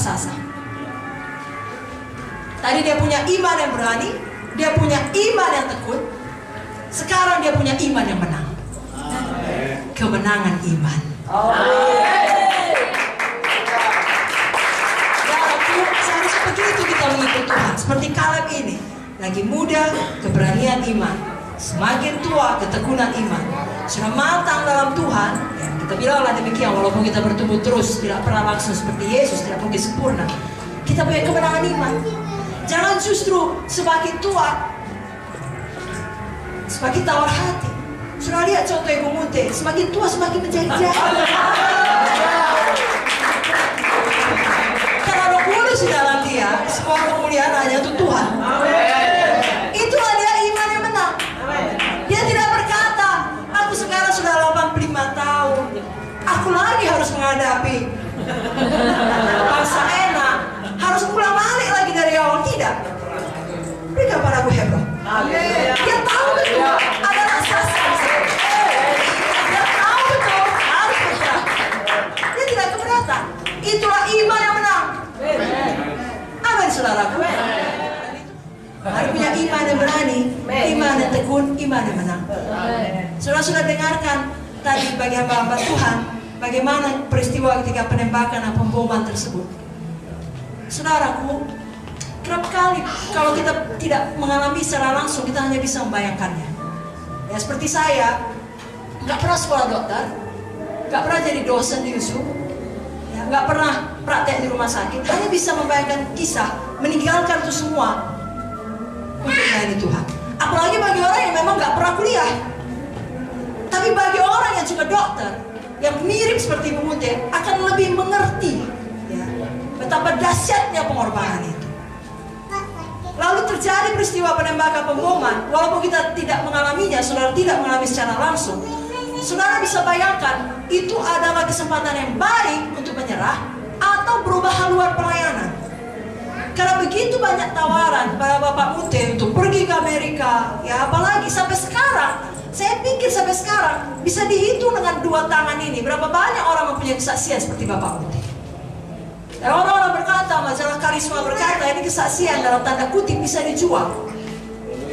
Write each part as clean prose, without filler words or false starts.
raksasa. Tadi dia punya iman yang berani, dia punya iman yang tekun. Sekarang dia punya iman yang menang. Kemenangan iman. Seharusnya begitu kita mengikuti Tuhan. Seperti Kaleb ini, lagi muda, keberanian iman. Semakin tua, ketekunan iman. Sudah matang dalam Tuhan, ya, kita bilanglah demikian. Walaupun kita bertumbuh terus, tidak pernah langsung seperti Yesus, tidak mungkin sempurna. Kita punya kemenangan iman. Jangan justru semakin tua semakin tawar hati. Sudah lihat contoh Ibu Munte, semakin tua semakin menjadi jahat. Karena Roh Kudus di dalam dia, semua kemuliaan hanya untuk Tuhan. Itulah dia iman yang menang. Dia tidak berkata, aku sekarang sudah 85 tahun, aku lagi harus menghadapi bangsa enak, harus pulang balik lagi dari awal. Tidak. Berikan padaku Hebron. Dia tahu betul ada raksasa. Dia tahu betul harus bergerak. Dia tidak keberatan. Itulah iman yang menang. Amin, saudaraku. Harus punya iman yang berani, iman yang tekun, iman yang menang. Saudara sudah dengarkan tadi bagi hamba-hamba Tuhan bagaimana peristiwa ketika penembakan dan pemboman tersebut. Saudaraku, kerap kali kalau kita tidak mengalami secara langsung, kita hanya bisa membayangkannya. Ya seperti saya, nggak pernah sekolah dokter, nggak pernah jadi dosen di USU, ya, nggak pernah praktek di rumah sakit, hanya bisa membayangkan kisah meninggalkan itu semua untuk melayani Tuhan. Apalagi bagi orang yang memang nggak pernah kuliah. Tapi bagi orang yang juga dokter, yang mirip seperti Ibu Munte, akan lebih mengerti ya, betapa dahsyatnya pengorbanan itu. Lalu terjadi peristiwa penembakan pemboman. Walaupun kita tidak mengalaminya, saudara tidak mengalami secara langsung, saudara bisa bayangkan itu adalah kesempatan yang baik untuk menyerah atau berubah haluan pelayanan. Karena begitu banyak tawaran pada Bapak Munte untuk pergi ke Amerika, ya apalagi sampai sekarang, saya pikir sampai sekarang bisa dihitung dengan dua tangan ini berapa banyak orang mempunyai kesaksian seperti Bapak Munte. Dan orang-orang berkata, majalah Karisma berkata, ini kesaksian dalam tanda kutip bisa dijual.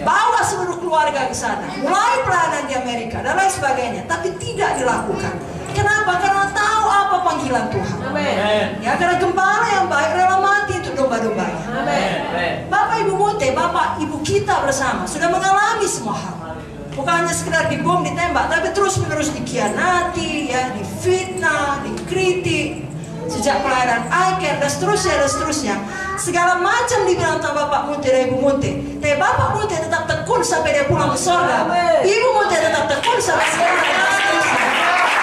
Bawa seluruh keluarga ke sana, mulai pelayanan di Amerika dan lain sebagainya, tapi tidak dilakukan. Kenapa? Karena tahu apa panggilan Tuhan. Amen. Ya, karena gembala yang baik rela mati untuk domba-dombanya. Amen. Bapak Ibu Munte, Bapak Ibu kita bersama sudah mengalami semua hal. Bukan hanya sekedar dibom, ditembak, tapi terus-menerus dikhianati, ya, difitnah, dikritik. Sejak pelayanan iCare dan seterusnya. Segala macam dibilang tentang Bapak Munte dan Ibu Munte. Tapi Bapak Munte tetap tekun sampai dia pulang ke surga. Ibu Munte tetap tekun sampai sekarang.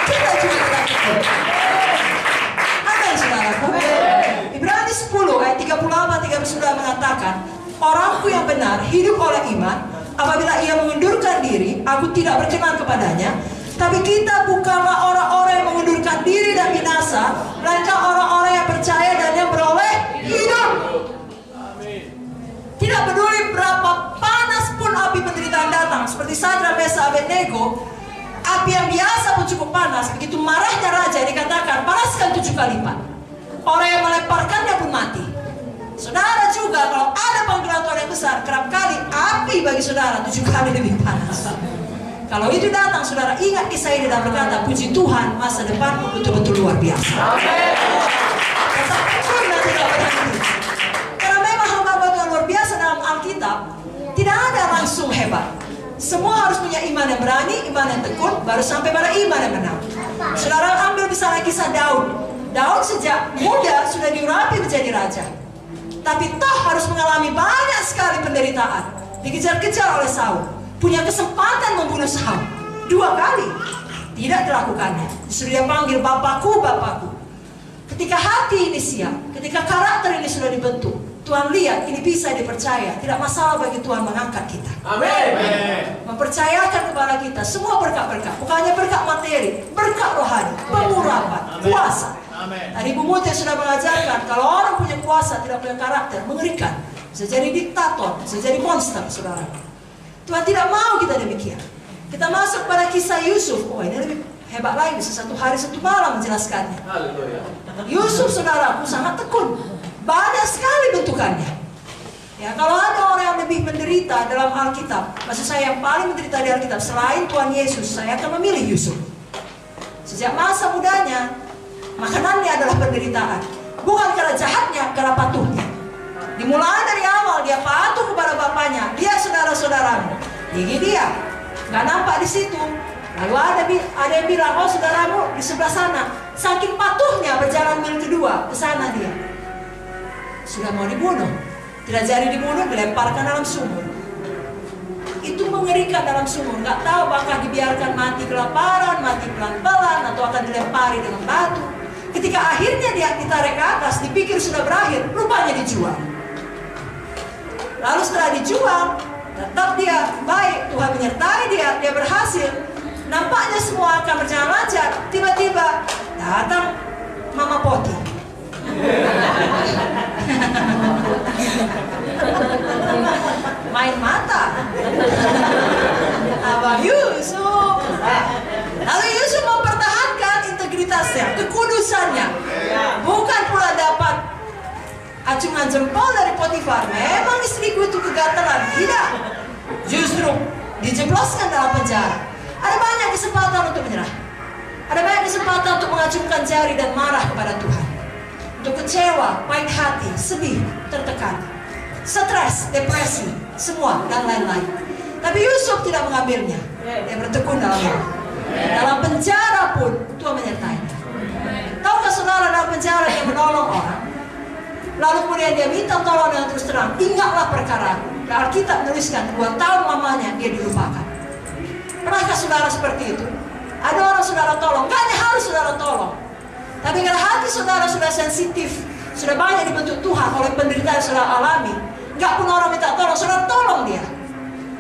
Kita juga tetap tekun. Amin, saudaraku. Ibrani 10 ayat 38-39 mengatakan, orangku yang benar hidup oleh iman. Apabila ia mengundurkan diri, aku tidak berkenan kepadanya. Tapi kita bukanlah orang-orang yang mengundurkan diri dan binasa, melainkan orang-orang yang percaya dan yang beroleh hidup. Tidak peduli berapa panas pun api penderitaan datang, seperti Sadrak, Mesakh, Abednego, api yang biasa pun cukup panas. Begitu marahnya raja dikatakan panaskan 7 kali lipat. Orang yang melemparkannya pun mati. Saudara juga kalau ada panggilan Tuhan yang besar, kerap kali api bagi saudara 7 kali lebih panas. Kalau itu datang, saudara ingat kisah ini dan berkata, puji Tuhan, masa depanmu betul-betul luar biasa. Amin. Tetap tekun dan tidak berhenti. Karena memang hamba Tuhan luar biasa dalam Alkitab, tidak ada langsung hebat. Semua harus punya iman yang berani, iman yang tekun, baru sampai pada iman yang menang. Saudara ambil misalnya kisah Daud. Daud sejak muda sudah diurapi menjadi raja. Tapi toh harus mengalami banyak sekali penderitaan. Dikejar-kejar oleh Saul. Punya kesempatan membunuh Saul 2 kali, tidak dilakukannya. Justru dia panggil Bapakku, Bapakku. Ketika hati ini siap, ketika karakter ini sudah dibentuk, Tuhan lihat ini bisa dipercaya. Tidak masalah bagi Tuhan mengangkat kita. Amin. Mempercayakan kepada kita semua berkat-berkat, bukan hanya berkat materi, berkat rohani, pengurapan, kuasa. Tadi Ibu Munte sudah mengajarkan, kalau orang punya kuasa tidak punya karakter, mengerikan. Bisa jadi diktator, bisa jadi monster, saudara. Tuhan tidak mau kita demikian. Kita masuk pada kisah Yusuf. Oh, ini lebih hebat lagi, bisa 1 hari 1 malam menjelaskannya. Yusuf, saudaraku, sangat tekun. menentukannya. Ya, kalau ada orang yang lebih menderita dalam Alkitab, maksud saya yang paling menderita di Alkitab selain Tuhan Yesus, saya akan memilih Yusuf. Sejak masa mudanya, makanannya adalah penderitaan. Bukan karena jahatnya, karena patuhnya. Dimulai dari awal dia patuh kepada bapaknya, dia saudara-saudaramu. Gigi dia, nggak nampak di situ. Lalu ada yang bilang, oh saudaramu di sebelah sana. Saking patuhnya berjalan mil kedua ke sana dia. Sudah mau dibunuh, tidak jadi dibunuh, dilemparkan dalam sumur. Itu mengerikan dalam sumur. Nggak tahu apakah dibiarkan mati kelaparan, mati pelan-pelan, atau akan dilempari dengan batu. Ketika akhirnya dia ditarik ke atas, dipikir sudah berakhir, rupanya dijual. Lalu setelah dijual, tetap dia baik, Tuhan menyertai dia berhasil. Nampaknya semua akan berjalan lancar. Tiba-tiba datang Mama Poti. Main mata. Abang Yusuf. Lalu Yusuf mempertahankan integritasnya, kekudusannya. Bukan pula dapat acungan jempol dari Potifar. Memang istriku itu kegatelan. Tidak. Justru dijebloskan dalam penjara. Ada banyak kesempatan untuk menyerah. Ada banyak kesempatan untuk mengacungkan jari dan marah kepada Tuhan. Untuk kecewa, pahit hati, sedih, tertekan, stres, depresi, semua dan lain-lain. Tapi Yusuf tidak mengambilnya. Dia bertekun dalam itu. Dalam penjara pun Tuhan menyertainya. Tahukah saudara, dalam penjara dia menolong orang, lalu kemudian dia minta tolong dengan terus terang. Ingatlah perkara. Alkitab menuliskan 2 tahun lamanya dia dilupakan. Pernahkah saudara seperti itu? Ada orang saudara tolong, gak hanya harus saudara tolong, tapi karena hati saudara sudah sensitif, sudah banyak dibentuk Tuhan oleh penderitaan yang saudara alami, gak pun orang minta tolong, saudara tolong dia.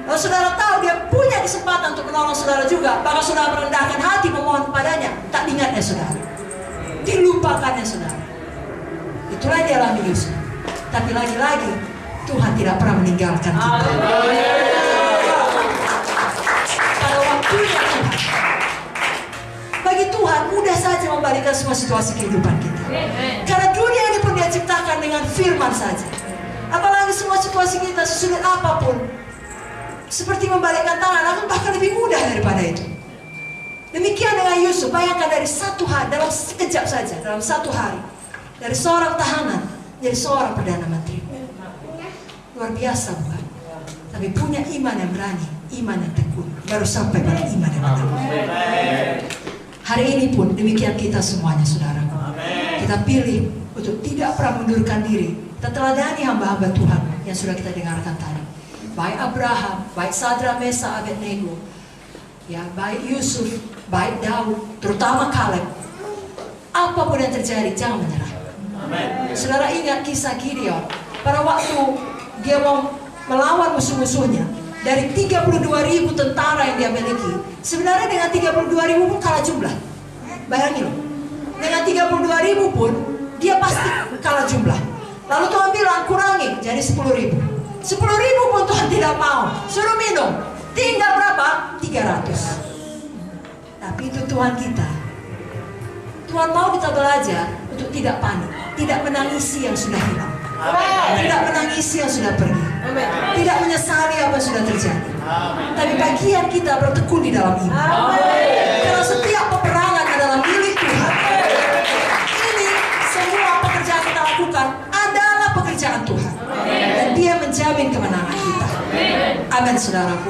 Kalau saudara tahu dia punya kesempatan untuk menolong saudara juga, maka saudara merendahkan hati memohon kepadanya, tak diingatnya saudara, dilupakannya saudara. Itulah yang dialami Yusuf. Tapi lagi-lagi Tuhan tidak pernah meninggalkan kita. Waktunya Tuhan. Bagi Tuhan mudah saja membalikkan semua situasi kehidupan kita. Karena dunia ini pun dia ciptakan dengan firman saja. Apalagi semua situasi kita sesulit apapun, seperti membalikkan tangan, akan bahkan lebih mudah daripada itu. Demikian dengan Yusuf. Bayangkan dari satu hari, dalam sekejap saja, dalam satu hari, dari seorang tahanan jadi seorang perdana menteri. Luar biasa bukan? Tapi punya iman yang berani, iman yang tekun, baru sampai pada iman yang benar. Hari ini pun demikian kita semuanya saudara. Kita pilih untuk tidak pernah mundurkan diri. Kita teladani hamba-hamba Tuhan yang sudah kita dengarkan tadi. Baik Abraham, baik Sadra, Mesa, Abednego, ya, baik Yusuf, baik Daud, terutama Kaleb. Apapun yang terjadi, jangan menyerah. Saudara ingat kisah Gideon. Pada waktu dia mau melawan musuh-musuhnya, dari 32.000 tentara yang dia miliki, sebenarnya dengan 32.000 pun kalah jumlah. Bayangin, dengan 32.000 pun dia pasti kalah jumlah. Lalu Tuhan bilang kurangi jadi 10.000. 10.000 pun Tuhan tidak mau. Suruh minum, tinggal berapa? 300. Tapi itu Tuhan kita. Tuhan mau kita belajar untuk tidak panik, tidak menangisi yang sudah hilang, tidak menangisi yang sudah pergi, tidak menyesali apa yang sudah terjadi. Tapi bagian kita bertekun di dalam iman. Karena setiap peperangan adalah milik Tuhan. Ini semua pekerjaan kita lakukan adalah pekerjaan Tuhan, dan Dia menjamin kemenangan kita. Amin, saudaraku.